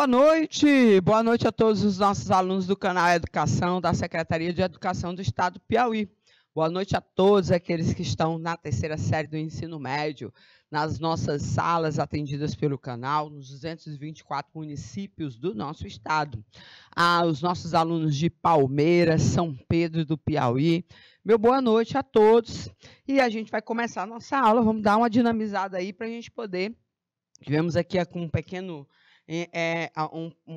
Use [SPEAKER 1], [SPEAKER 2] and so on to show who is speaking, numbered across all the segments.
[SPEAKER 1] Boa noite a todos os nossos alunos do canal Educação da Secretaria de Educação do Estado do Piauí. Boa noite a todos aqueles que estão na terceira série do ensino médio, nas nossas salas atendidas pelo canal, nos 224 municípios do nosso estado. Os nossos alunos de Palmeiras, São Pedro do Piauí. Meu boa noite a todos. E a gente vai começar a nossa aula, vamos dar uma dinamizada aí para a gente poder... Tivemos aqui com um pequeno...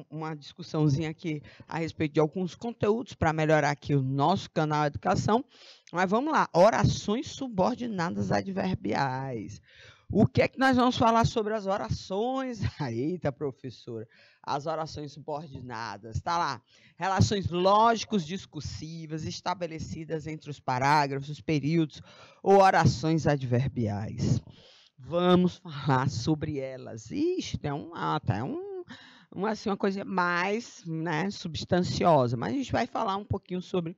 [SPEAKER 1] uma discussãozinha aqui a respeito de alguns conteúdos para melhorar aqui o nosso canal Educação. Mas vamos lá, orações subordinadas adverbiais. O que é que nós vamos falar sobre as orações? Eita, professora, as orações subordinadas, tá lá. Relações lógicos discursivas estabelecidas entre os parágrafos, períodos ou orações adverbiais. Vamos falar sobre elas. Ixi, tem uma coisa mais, né, substanciosa, mas a gente vai falar um pouquinho sobre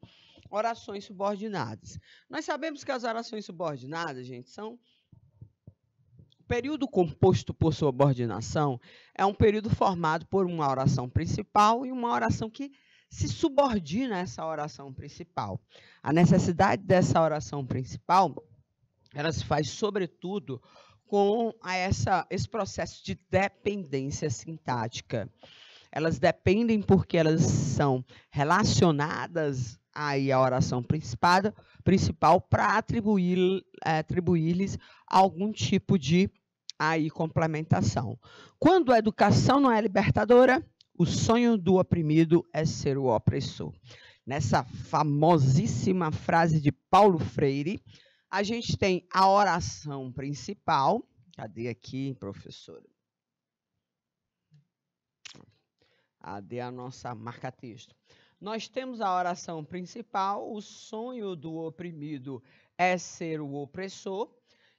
[SPEAKER 1] orações subordinadas. Nós sabemos que as orações subordinadas, gente, são... O período composto por subordinação é um período formado por uma oração principal e uma oração que se subordina a essa oração principal. A necessidade dessa oração principal, ela se faz, sobretudo, com esse processo de dependência sintática. Elas dependem porque elas são relacionadas aí à oração principal para atribuir-lhes algum tipo de complementação. Quando a educação não é libertadora, o sonho do oprimido é ser o opressor. Nessa famosíssima frase de Paulo Freire, a gente tem a oração principal. Cadê aqui, professora? Cadê a nossa marca-texto? Nós temos a oração principal, o sonho do oprimido é ser o opressor,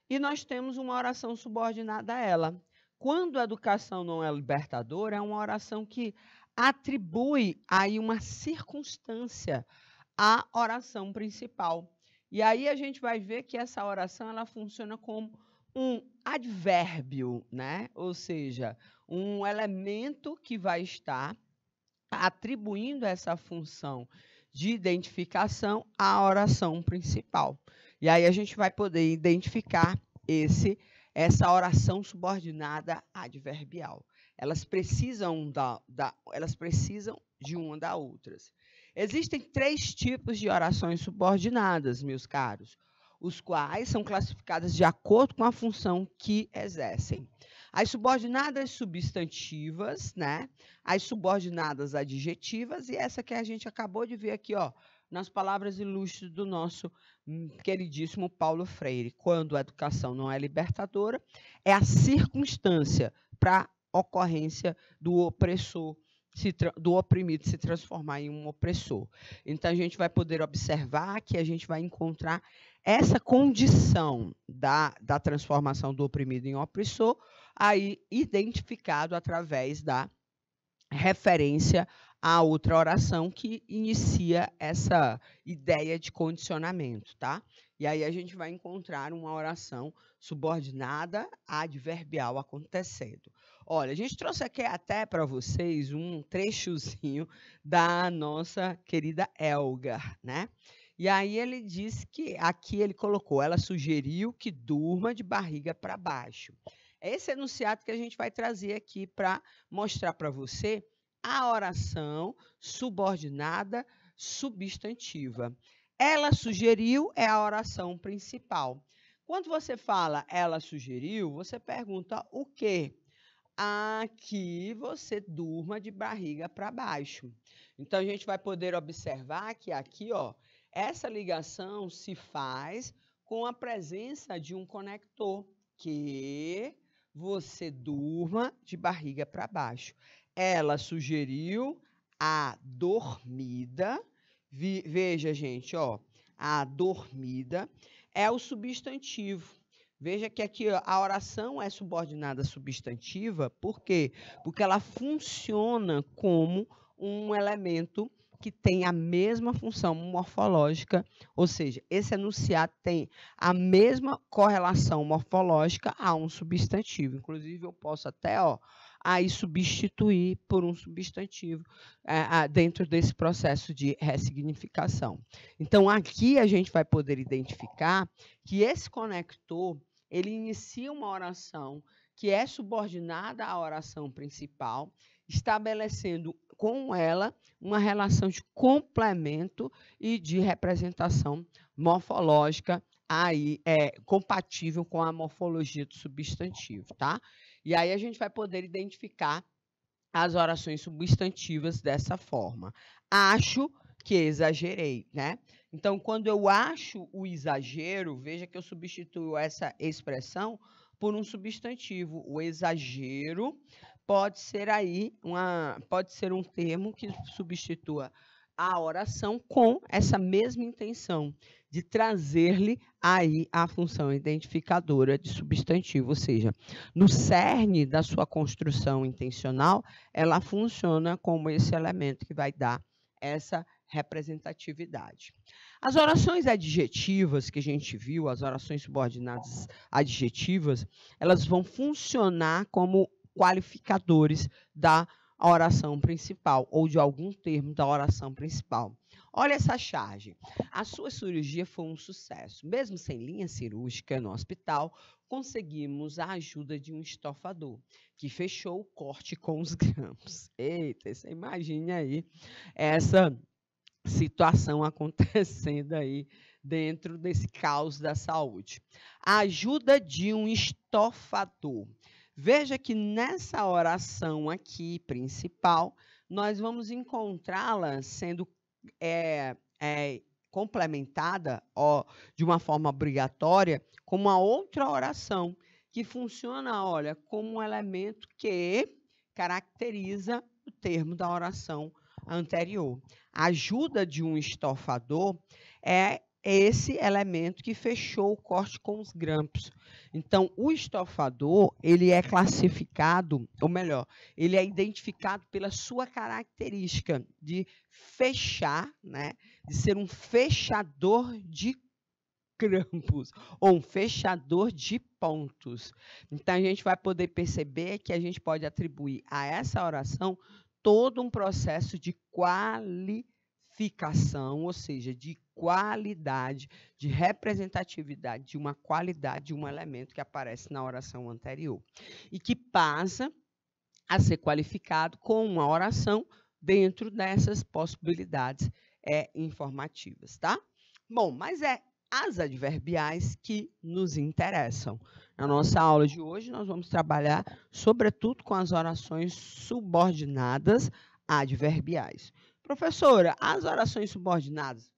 [SPEAKER 1] e nós temos uma oração subordinada a ela. Quando a educação não é libertadora, é uma oração que atribui aí uma circunstância à oração principal. E aí a gente vai ver que essa oração ela funciona como um advérbio, né? Ou seja, um elemento que vai estar atribuindo essa função de identificação à oração principal. E aí a gente vai poder identificar essa oração subordinada adverbial. Elas precisam de uma da outra. Existem 3 tipos de orações subordinadas, meus caros, os quais são classificadas de acordo com a função que exercem. As subordinadas substantivas, né? As subordinadas adjetivas e essa que a gente acabou de ver aqui, ó, nas palavras ilustres do nosso queridíssimo Paulo Freire. Quando a educação não é libertadora, é a circunstância para a ocorrência do opressor, do oprimido se transformar em um opressor. Então, a gente vai poder observar que a gente vai encontrar essa condição da transformação do oprimido em opressor, aí identificado através da referência à outra oração que inicia essa ideia de condicionamento, tá? E aí a gente vai encontrar uma oração subordinada adverbial acontecendo. Olha, a gente trouxe aqui até para vocês um trechozinho da nossa querida Elgar, né? E aí ele disse que, aqui ele colocou, ela sugeriu que durma de barriga para baixo. Esse enunciado que a gente vai trazer aqui para mostrar para você a oração subordinada substantiva. Ela sugeriu é a oração principal. Quando você fala ela sugeriu, você pergunta o quê? Que você durma de barriga para baixo. Então, a gente vai poder observar que aqui, ó, essa ligação se faz com a presença de um conector, que você durma de barriga para baixo. Ela sugeriu a dormida. Veja, gente, ó, a dormida é o substantivo. Veja que aqui a oração é subordinada substantiva, por quê? Porque ela funciona como um elemento que tem a mesma função morfológica, ou seja, esse enunciado tem a mesma correlação morfológica a um substantivo. Inclusive, eu posso até aí substituir por um substantivo dentro desse processo de ressignificação. Então, aqui a gente vai poder identificar que esse conector, ele inicia uma oração que é subordinada à oração principal, estabelecendo com ela uma relação de complemento e de representação morfológica aí compatível com a morfologia do substantivo, tá? E aí a gente vai poder identificar as orações substantivas dessa forma. Acho que exagerei, né? Então, quando eu acho o exagero, veja que eu substituo essa expressão por um substantivo. O exagero pode ser um termo que substitua a oração com essa mesma intenção de trazer-lhe aí a função identificadora de substantivo, ou seja, no cerne da sua construção intencional, ela funciona como esse elemento que vai dar essa representatividade. As orações adjetivas que a gente viu, as orações subordinadas adjetivas, elas vão funcionar como qualificadores da oração principal ou de algum termo da oração principal. Olha essa charge. A sua cirurgia foi um sucesso. Mesmo sem linha cirúrgica no hospital, conseguimos a ajuda de um estofador, que fechou o corte com os grampos. Eita, você imagine aí essa situação acontecendo aí dentro desse caos da saúde. A ajuda de um estofador. Veja que nessa oração aqui principal, nós vamos encontrá-la sendo complementada de uma forma obrigatória com uma outra oração que funciona, olha, como um elemento que caracteriza o termo da oração anterior. A ajuda de um estofador é esse elemento que fechou o corte com os grampos. Então, o estofador, ele é classificado, ou melhor, ele é identificado pela sua característica de fechar, né, de ser um fechador de grampos, ou um fechador de pontos. Então, a gente vai poder perceber que a gente pode atribuir a essa oração todo um processo de qualificação, ou seja, de qualidade, de representatividade, de uma qualidade de um elemento que aparece na oração anterior e que passa a ser qualificado com uma oração dentro dessas possibilidades informativas, tá? Bom, mas as adverbiais que nos interessam. Na nossa aula de hoje, nós vamos trabalhar, sobretudo, com as orações subordinadas adverbiais. Professora, as orações subordinadas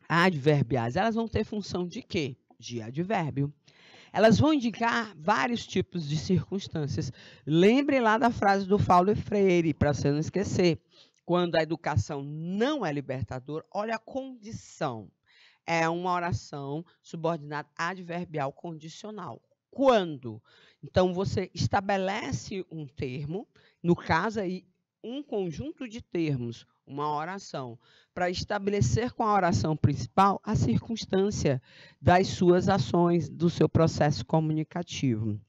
[SPEAKER 1] adverbiais, elas vão ter função de quê? De advérbio. Elas vão indicar vários tipos de circunstâncias. Lembre lá da frase do Paulo Freire, para você não esquecer. Quando a educação não é libertadora, olha a condição. É uma oração subordinada adverbial condicional. Quando? Então, você estabelece um termo, no caso aí, um conjunto de termos, uma oração, para estabelecer com a oração principal a circunstância das suas ações, do seu processo comunicativo.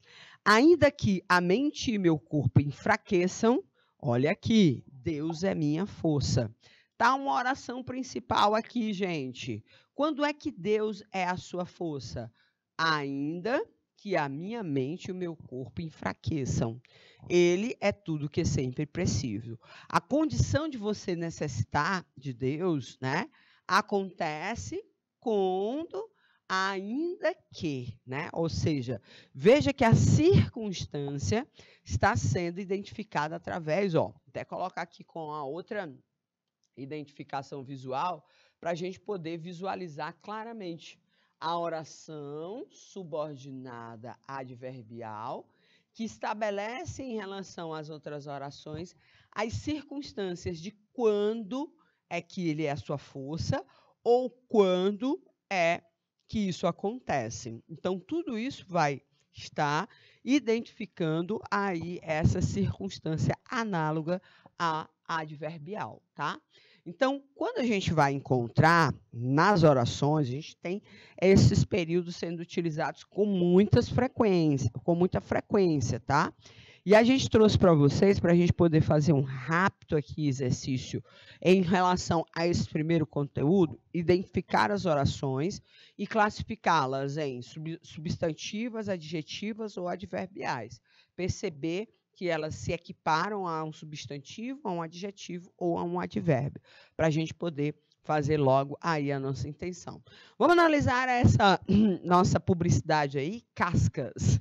[SPEAKER 1] Ainda que a mente e meu corpo enfraqueçam, olha aqui, Deus é minha força. Tá uma oração principal aqui, gente. Quando é que Deus é a sua força? Ainda que a minha mente e o meu corpo enfraqueçam. Ele é tudo que sempre preciso. A condição de você necessitar de Deus, né, acontece quando ainda que, né? Ou seja, veja que a circunstância está sendo identificada através, até colocar aqui com a outra identificação visual, para a gente poder visualizar claramente a oração subordinada adverbial, que estabelece em relação às outras orações as circunstâncias de quando é que ele é a sua força ou quando é que isso acontece. Então, tudo isso vai estar identificando aí essa circunstância análoga à adverbial, tá? Então, quando a gente vai encontrar nas orações, a gente tem esses períodos sendo utilizados com muita frequência, tá? E a gente trouxe para vocês, para a gente poder fazer um rápido aqui exercício em relação a esse primeiro conteúdo, identificar as orações e classificá-las em substantivas, adjetivas ou adverbiais. Perceber que elas se equiparam a um substantivo, a um adjetivo ou a um advérbio, para a gente poder fazer logo aí a nossa intenção. Vamos analisar essa nossa publicidade aí, cascas.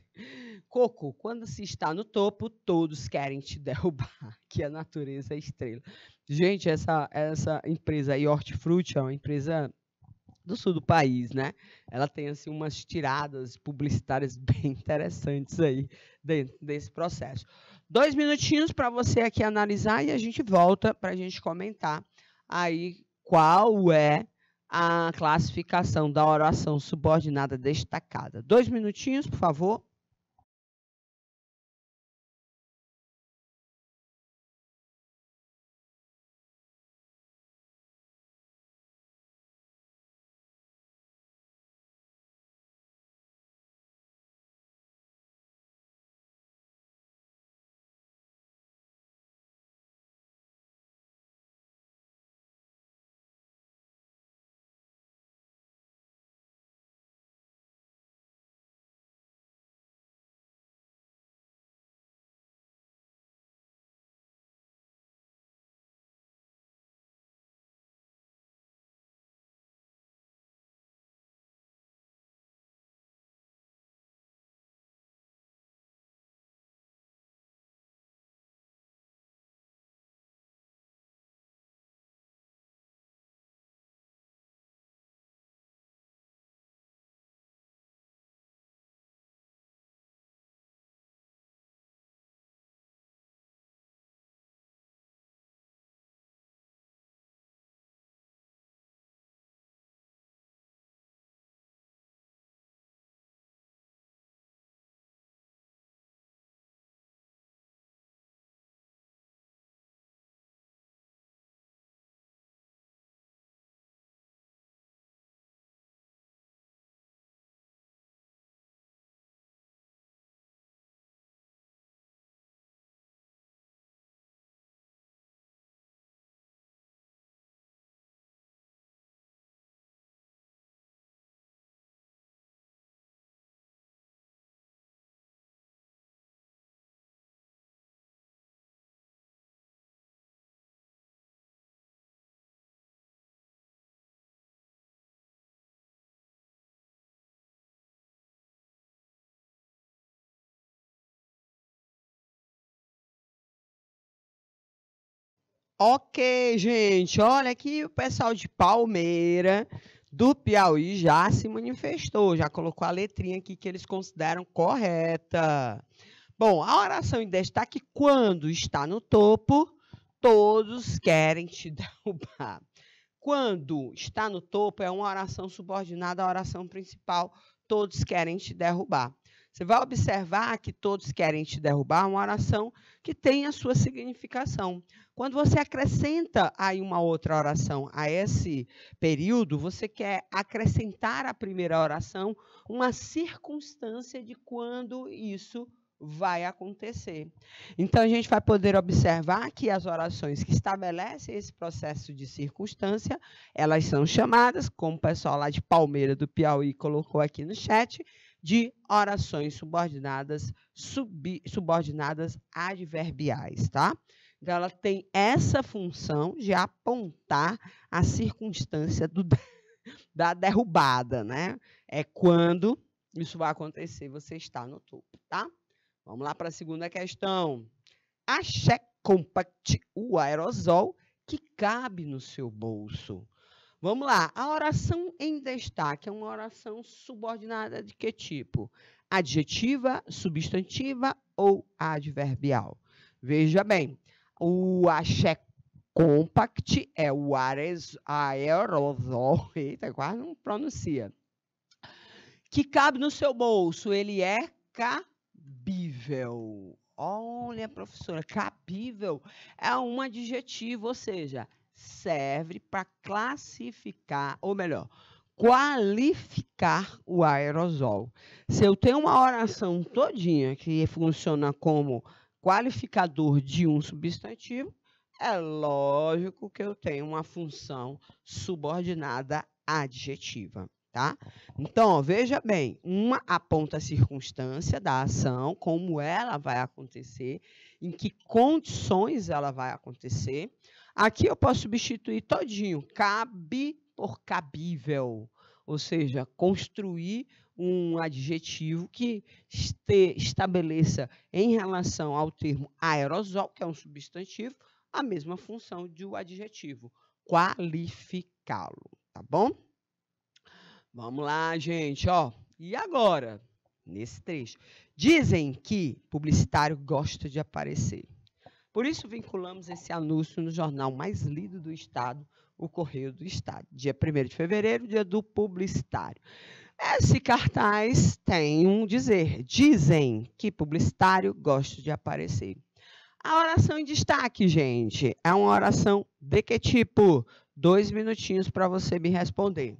[SPEAKER 1] Coco, quando se está no topo, todos querem te derrubar, que a natureza é estrela. Gente, essa empresa aí, Hortifruti, é uma empresa do sul do país, né? Ela tem assim umas tiradas publicitárias bem interessantes aí dentro desse processo. 2 minutinhos para você aqui analisar e a gente volta para a gente comentar aí qual é a classificação da oração subordinada destacada. 2 minutinhos, por favor. Ok, gente, olha aqui o pessoal de Palmeira, do Piauí, já se manifestou, já colocou a letrinha aqui que eles consideram correta. Bom, a oração em destaque, quando está no topo, todos querem te derrubar. Quando está no topo, é uma oração subordinada à oração principal, todos querem te derrubar. Você vai observar que todos querem te derrubar, uma oração que tem a sua significação. Quando você acrescenta aí uma outra oração a esse período, você quer acrescentar à primeira oração uma circunstância de quando isso vai acontecer. Então, a gente vai poder observar que as orações que estabelecem esse processo de circunstância, elas são chamadas, como o pessoal lá de Palmeira do Piauí colocou aqui no chat, de orações subordinadas, subordinadas adverbiais, tá? Então, ela tem essa função de apontar a circunstância da derrubada, né? É quando isso vai acontecer, você está no topo, tá? Vamos lá para a segunda questão. Achei compact o aerosol que cabe no seu bolso. Vamos lá. A oração em destaque é uma oração subordinada de que tipo? Adjetiva, substantiva ou adverbial? Veja bem, o achei compact é o aerosol, eita, quase não pronuncia, que cabe no seu bolso. Ele é cabível. Olha, professora, cabível é um adjetivo, ou seja, serve para classificar, ou melhor, qualificar o aerosol. Se eu tenho uma oração todinha que funciona como qualificador de um substantivo, é lógico que eu tenho uma função subordinada adjetiva, tá? Então, ó, veja bem, uma aponta a circunstância da ação, como ela vai acontecer, em que condições ela vai acontecer. Aqui eu posso substituir todinho, cabe por cabível, ou seja, construir um adjetivo que estabeleça em relação ao termo aerosol, que é um substantivo, a mesma função do adjetivo, qualificá-lo, tá bom? Vamos lá, gente, ó. E agora, nesse trecho, dizem que publicitário gosta de aparecer. Por isso, vinculamos esse anúncio no jornal mais lido do Estado, o Correio do Estado. Dia 1º de fevereiro, dia do publicitário. Esse cartaz tem um dizer. Dizem que publicitário gosta de aparecer. A oração em destaque, gente, é uma oração de que tipo? 2 minutinhos para você me responder.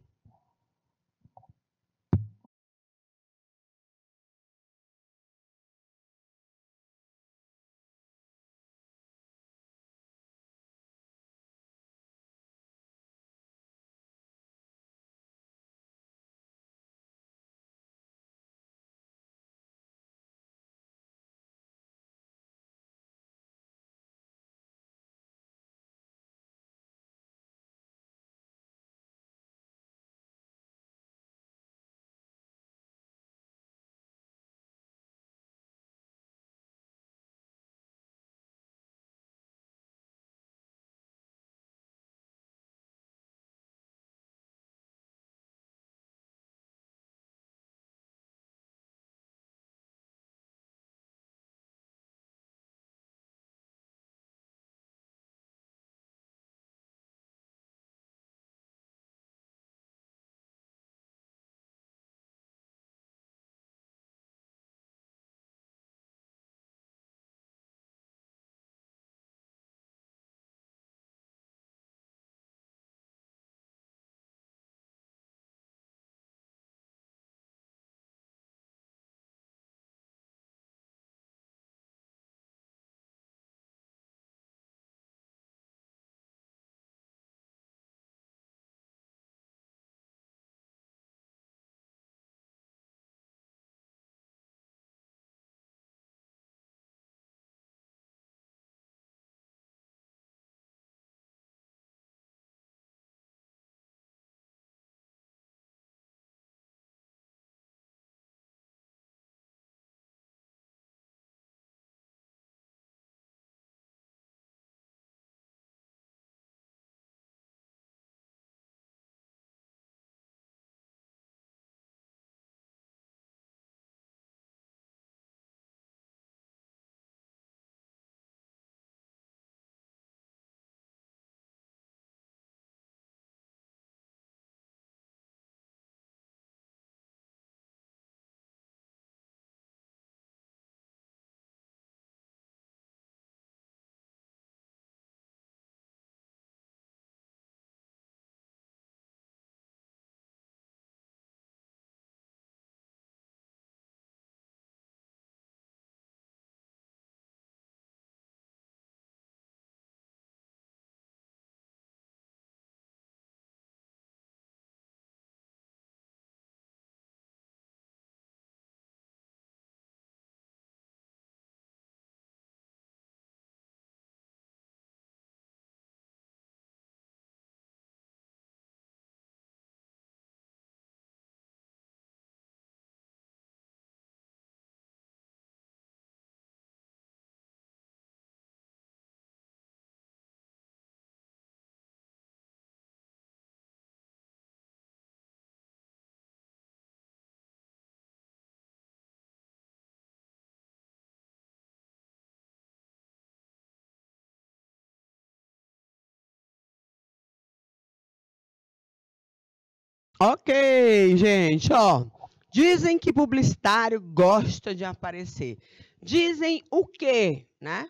[SPEAKER 1] Ok, gente, ó. Dizem que publicitário gosta de aparecer. Dizem o quê, né?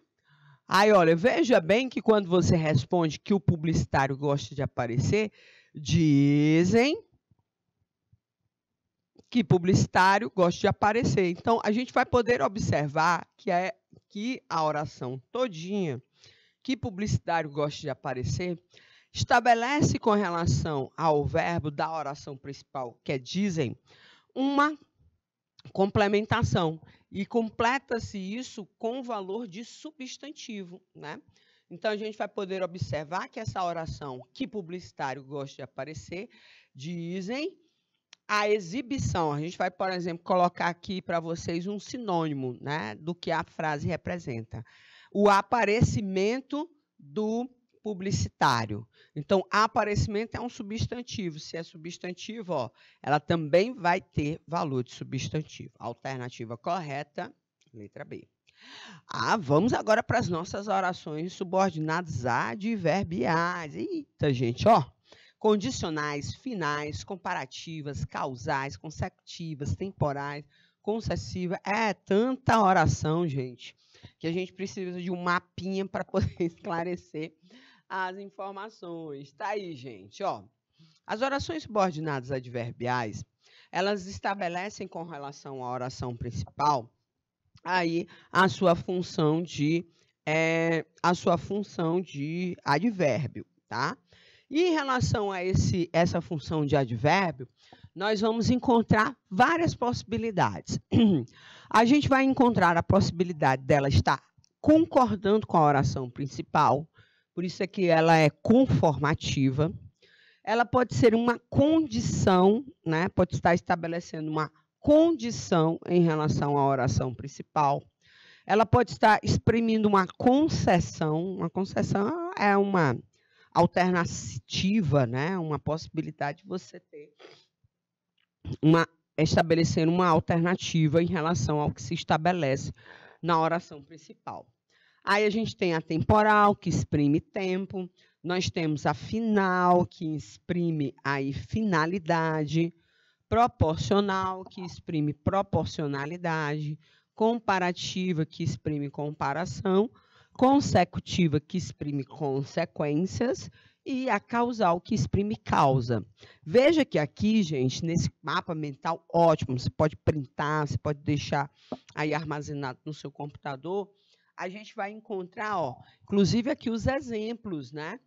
[SPEAKER 1] Aí, olha, veja bem que quando você responde que o publicitário gosta de aparecer, dizem que publicitário gosta de aparecer. Então, a gente vai poder observar que a oração todinha, que publicitário gosta de aparecer, estabelece com relação ao verbo da oração principal, que é dizem, uma complementação. E completa-se isso com o valor de substantivo, né? Então, a gente vai poder observar que essa oração, que publicitário gosta de aparecer, dizem a exibição. A gente vai, por exemplo, colocar aqui para vocês um sinônimo, né, do que a frase representa. O aparecimento do publicitário. Então, aparecimento é um substantivo. Se é substantivo, ó, ela também vai ter valor de substantivo. Alternativa correta, letra B. Vamos agora para as nossas orações subordinadas adverbiais. Eita, gente, ó. Condicionais, finais, comparativas, causais, consecutivas, temporais, concessiva. É tanta oração, gente, que a gente precisa de um mapinha para poder esclarecer as informações. Tá aí, gente, ó. As orações subordinadas adverbiais, elas estabelecem com relação à oração principal aí a sua função de advérbio, tá? E em relação a essa função de advérbio, nós vamos encontrar várias possibilidades. A gente vai encontrar a possibilidade dela estar concordando com a oração principal, por isso é que ela é conformativa. Ela pode ser uma condição, né? Pode estar estabelecendo uma condição em relação à oração principal. Ela pode estar exprimindo uma concessão. Uma concessão é uma alternativa, né? Uma possibilidade de você ter estabelecer uma alternativa em relação ao que se estabelece na oração principal. Aí a gente tem a temporal, que exprime tempo, nós temos a final, que exprime aí finalidade, proporcional, que exprime proporcionalidade, comparativa, que exprime comparação, consecutiva, que exprime consequências, e a causal, que exprime causa. Veja que aqui, gente, nesse mapa mental ótimo, você pode printar, você pode deixar aí armazenado no seu computador, a gente vai encontrar, ó, inclusive aqui os exemplos, né?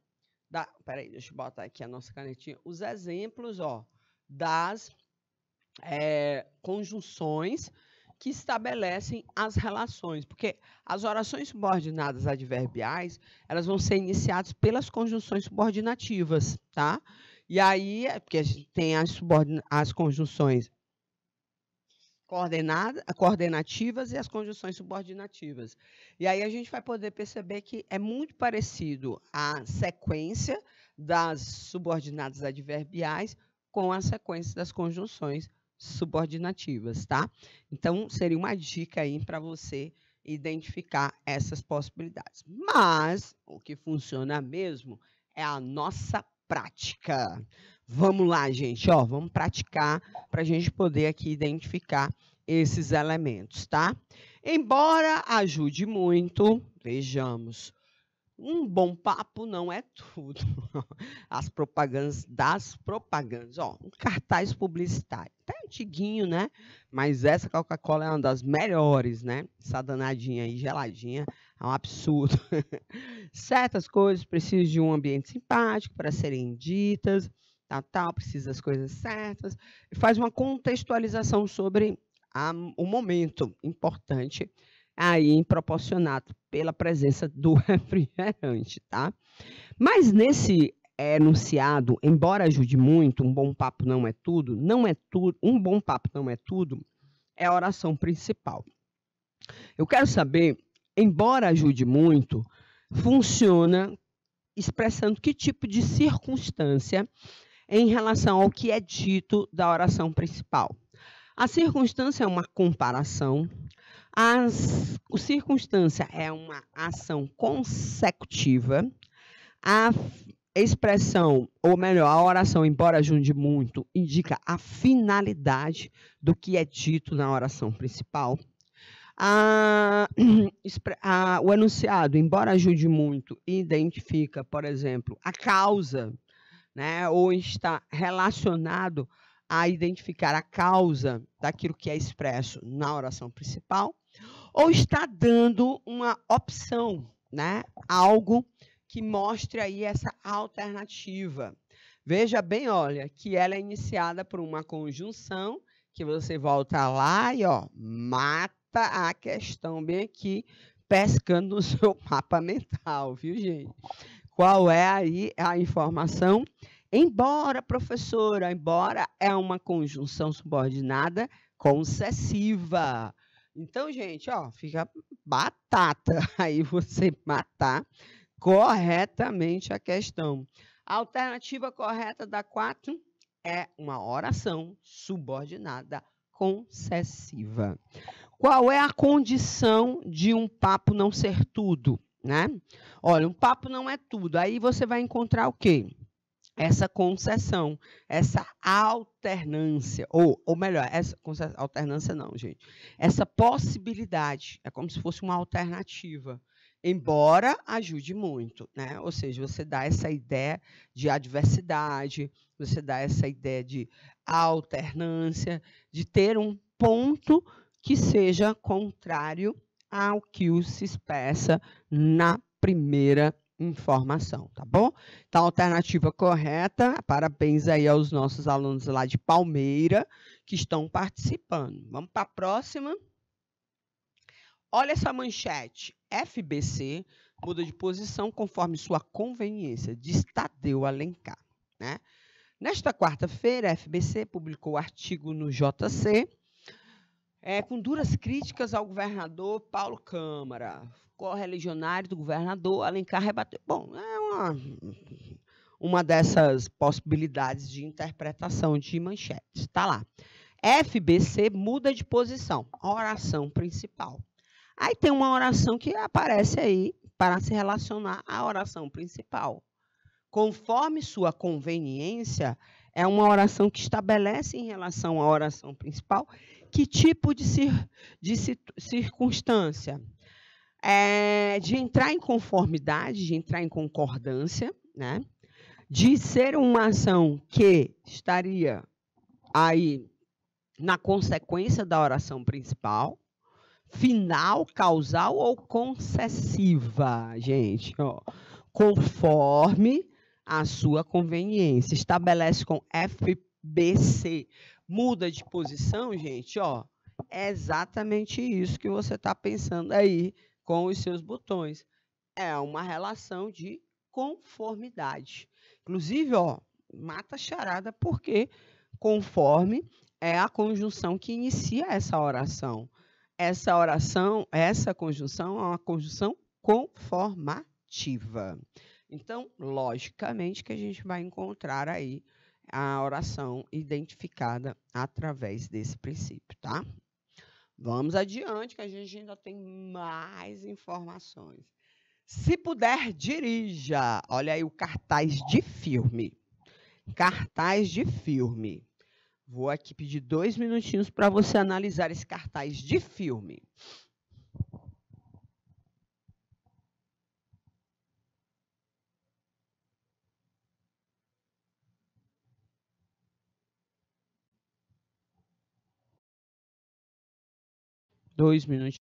[SPEAKER 1] Peraí, deixa eu botar aqui a nossa canetinha. Os exemplos, ó, das conjunções que estabelecem as relações, porque as orações subordinadas adverbiais, elas vão ser iniciadas pelas conjunções subordinativas, tá? E aí, porque a gente tem as conjunções coordenativas e as conjunções subordinativas. E aí a gente vai poder perceber que é muito parecido a sequência das subordinadas adverbiais com a sequência das conjunções subordinativas, tá? Então, seria uma dica aí para você identificar essas possibilidades. Mas, o que funciona mesmo é a nossa prática. Vamos lá, gente, ó, vamos praticar para a gente poder aqui identificar esses elementos, tá? Embora ajude muito, vejamos, um bom papo não é tudo. As propagandas das propagandas, ó, um cartaz publicitário, até antiguinho, né? Mas essa Coca-Cola é uma das melhores, né? Essa danadinha aí, geladinha, é um absurdo. Certas coisas precisam de um ambiente simpático para serem ditas, tal, precisa das coisas certas, e faz uma contextualização sobre o momento importante aí proporcionado pela presença do refrigerante, tá? Mas nesse enunciado, embora ajude muito, um bom papo não é tudo, um bom papo não é tudo, é a oração principal. Eu quero saber, embora ajude muito, funciona expressando que tipo de circunstância em relação ao que é dito da oração principal. A circunstância é uma comparação, a circunstância é uma ação consecutiva, a expressão, ou melhor, a oração, embora ajude muito, indica a finalidade do que é dito na oração principal. O enunciado, embora ajude muito, identifica, por exemplo, a causa, né, ou está relacionado a identificar a causa daquilo que é expresso na oração principal, ou está dando uma opção, né, algo que mostre aí essa alternativa. Veja bem, olha, que ela é iniciada por uma conjunção, que você volta lá e, ó, mata a questão bem aqui, pescando no seu mapa mental, viu, gente? Qual é aí a informação? Embora, professora, embora é uma conjunção subordinada concessiva. Então, gente, ó, fica batata aí você matar corretamente a questão. A alternativa correta da 4 é uma oração subordinada concessiva. Qual é a condição de um papo não ser tudo, né? Olha, um papo não é tudo. Aí você vai encontrar o quê? Essa concessão, essa alternância, ou melhor, essa alternância não, gente. Essa possibilidade, é como se fosse uma alternativa, embora ajude muito, né? Ou seja, você dá essa ideia de adversidade, você dá essa ideia de alternância, de ter um ponto que seja contrário ao que se expressa na primeira informação, tá bom? Então, a alternativa correta, parabéns aí aos nossos alunos lá de Palmeira, que estão participando. Vamos para a próxima. Olha essa manchete. FBC muda de posição conforme sua conveniência, diz Tadeu Alencar, né? Nesta quarta-feira, a FBC publicou artigo no JC, com duras críticas ao governador Paulo Câmara. Correligionário do governador, Alencar rebateu. Bom, é uma dessas possibilidades de interpretação de manchetes. Está lá. FBC muda de posição. Oração principal. Aí tem uma oração que aparece aí para se relacionar à oração principal. Conforme sua conveniência, é uma oração que estabelece em relação à oração principal que tipo de circunstância? De entrar em conformidade, de entrar em concordância, né? De ser uma ação que estaria aí na consequência da oração principal, final, causal ou concessiva, gente, ó, conforme a sua conveniência. Estabelece com FBC. Muda de posição, gente, ó, é exatamente isso que você está pensando aí com os seus botões. É uma relação de conformidade. Inclusive, ó, mata a charada, porque conforme é a conjunção que inicia essa oração. Essa conjunção é uma conjunção conformativa. Então, logicamente que a gente vai encontrar aí a oração identificada através desse princípio, tá? Vamos adiante, que a gente ainda tem mais informações. Se puder, dirija. Olha aí o cartaz de filme. Cartaz de filme. Vou aqui pedir 2 minutinhos para você analisar esse cartaz de filme. Dois minutinhos.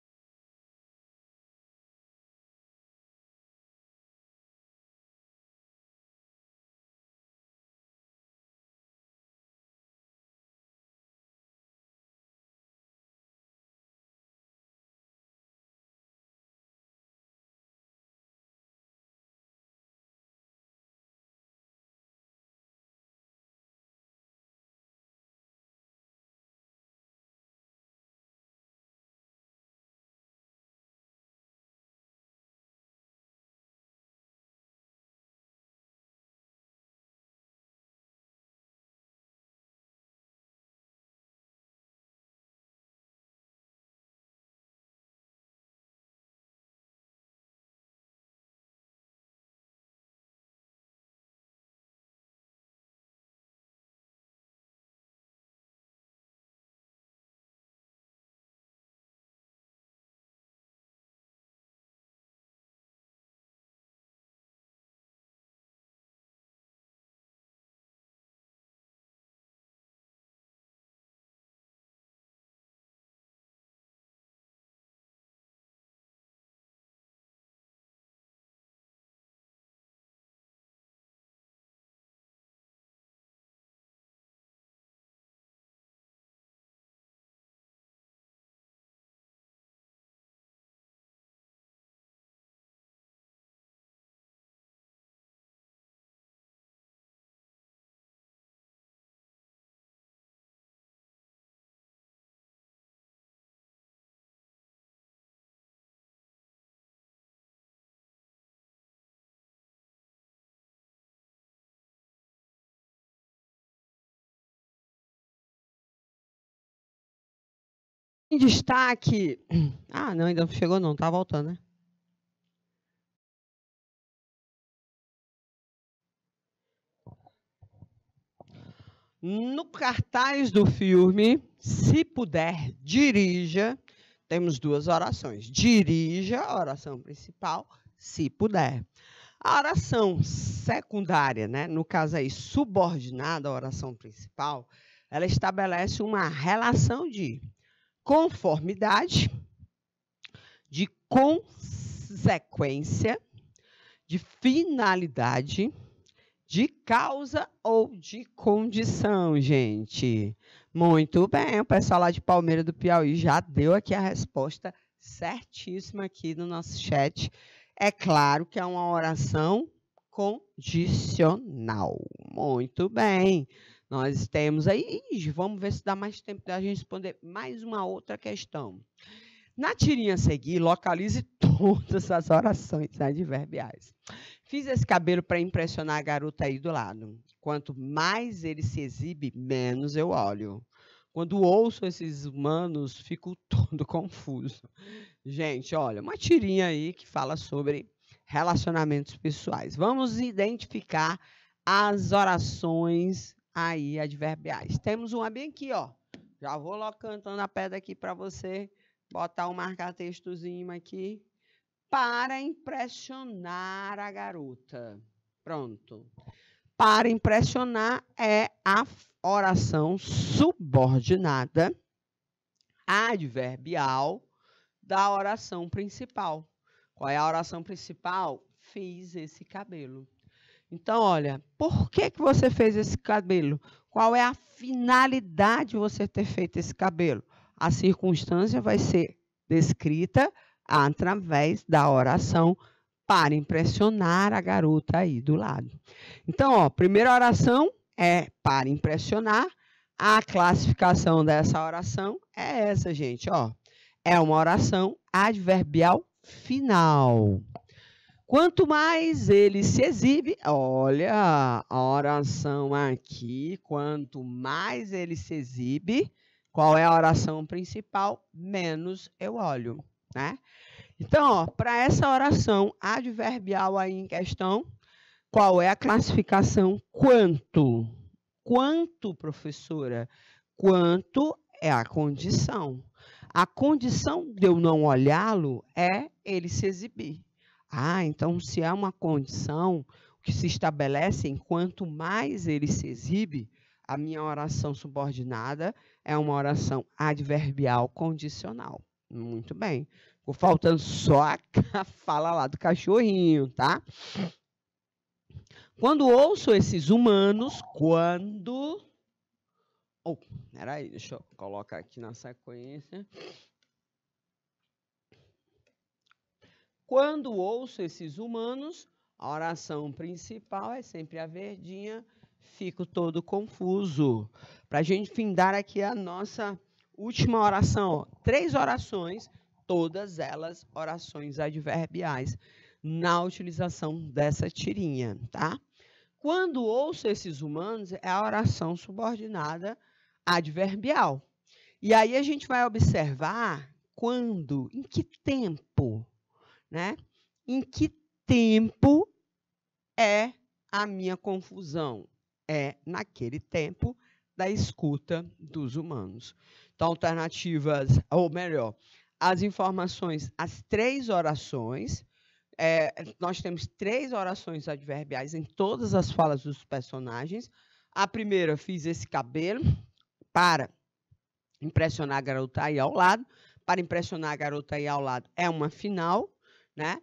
[SPEAKER 1] Em destaque... Ah, não, ainda não chegou não, tá voltando, né? No cartaz do filme, se puder, dirija. Temos duas orações. Dirija a oração principal, se puder. A oração secundária, né, no caso aí, subordinada à oração principal, ela estabelece uma relação de conformidade, de consequência, de finalidade, de causa ou de condição, gente. Muito bem, o pessoal lá de Palmeira do Piauí já deu aqui a resposta certíssima aqui no nosso chat. É claro que é uma oração condicional. Muito bem. Nós temos aí, vamos ver se dá mais tempo da gente responder mais uma outra questão. Na tirinha a seguir, localize todas as orações adverbiais. Fiz esse cabelo para impressionar a garota aí do lado. Quanto mais ele se exibe, menos eu olho. Quando ouço esses humanos, fico todo confuso. Gente, olha, uma tirinha aí que fala sobre relacionamentos pessoais. Vamos identificar as orações aí adverbiais. Temos uma bem aqui, ó. Já vou logo cantando a pedra aqui para você botar um marca-textozinho aqui. Para impressionar a garota. Pronto. Para impressionar é a oração subordinada adverbial da oração principal. Qual é a oração principal? Fiz esse cabelo. Então, olha, por que você fez esse cabelo? Qual é a finalidade de você ter feito esse cabelo? A circunstância vai ser descrita através da oração para impressionar a garota aí do lado. Então, ó, primeira oração é para impressionar. A classificação dessa oração é essa, gente, ó. É uma oração adverbial final. Quanto mais ele se exibe, olha a oração aqui, quanto mais ele se exibe, qual é a oração principal? Menos eu olho, né? Então, para essa oração adverbial aí em questão, qual é a classificação? Quanto? Quanto, professora? Quanto é a condição. A condição de eu não olhá-lo é ele se exibir. Ah, então se há uma condição que se estabelece em quanto mais ele se exibe, a minha oração subordinada é uma oração adverbial condicional. Muito bem. Ficou faltando só a fala lá do cachorrinho, tá? Quando ouço esses humanos, peraí, deixa eu colocar aqui na sequência. Quando ouço esses humanos, a oração principal é sempre a verdinha, fico todo confuso. Para a gente findar aqui a nossa última oração, ó, 3 orações, todas elas orações adverbiais, na utilização dessa tirinha, tá? Quando ouço esses humanos, é a oração subordinada adverbial. E aí a gente vai observar quando, em que tempo, né? Em que tempo é a minha confusão? É naquele tempo da escuta dos humanos. Então, alternativas, ou melhor, as informações, as 3 orações, nós temos 3 orações adverbiais em todas as falas dos personagens. A primeira, fiz esse cabelo para impressionar a garota aí ao lado. Para impressionar a garota aí ao lado é uma final, né?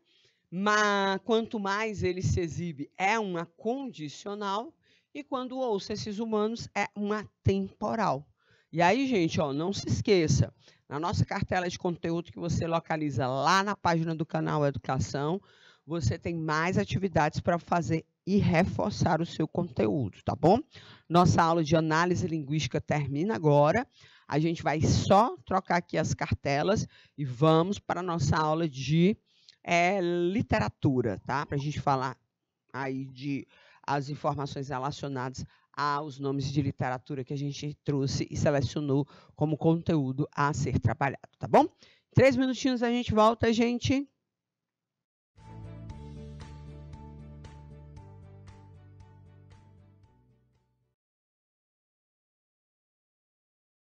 [SPEAKER 1] Mas quanto mais ele se exibe, é uma condicional. E quando ouço esses humanos, é uma temporal. E aí, gente, ó, não se esqueça, na nossa cartela de conteúdo que você localiza lá na página do canal Educação, você tem mais atividades para fazer e reforçar o seu conteúdo, tá bom? Nossa aula de análise linguística termina agora. A gente vai só trocar aqui as cartelas e vamos para a nossa aula de literatura, tá? Para a gente falar aí de as informações relacionadas aos nomes de literatura que a gente trouxe e selecionou como conteúdo a ser trabalhado, tá bom? 3 minutinhos a gente volta, gente.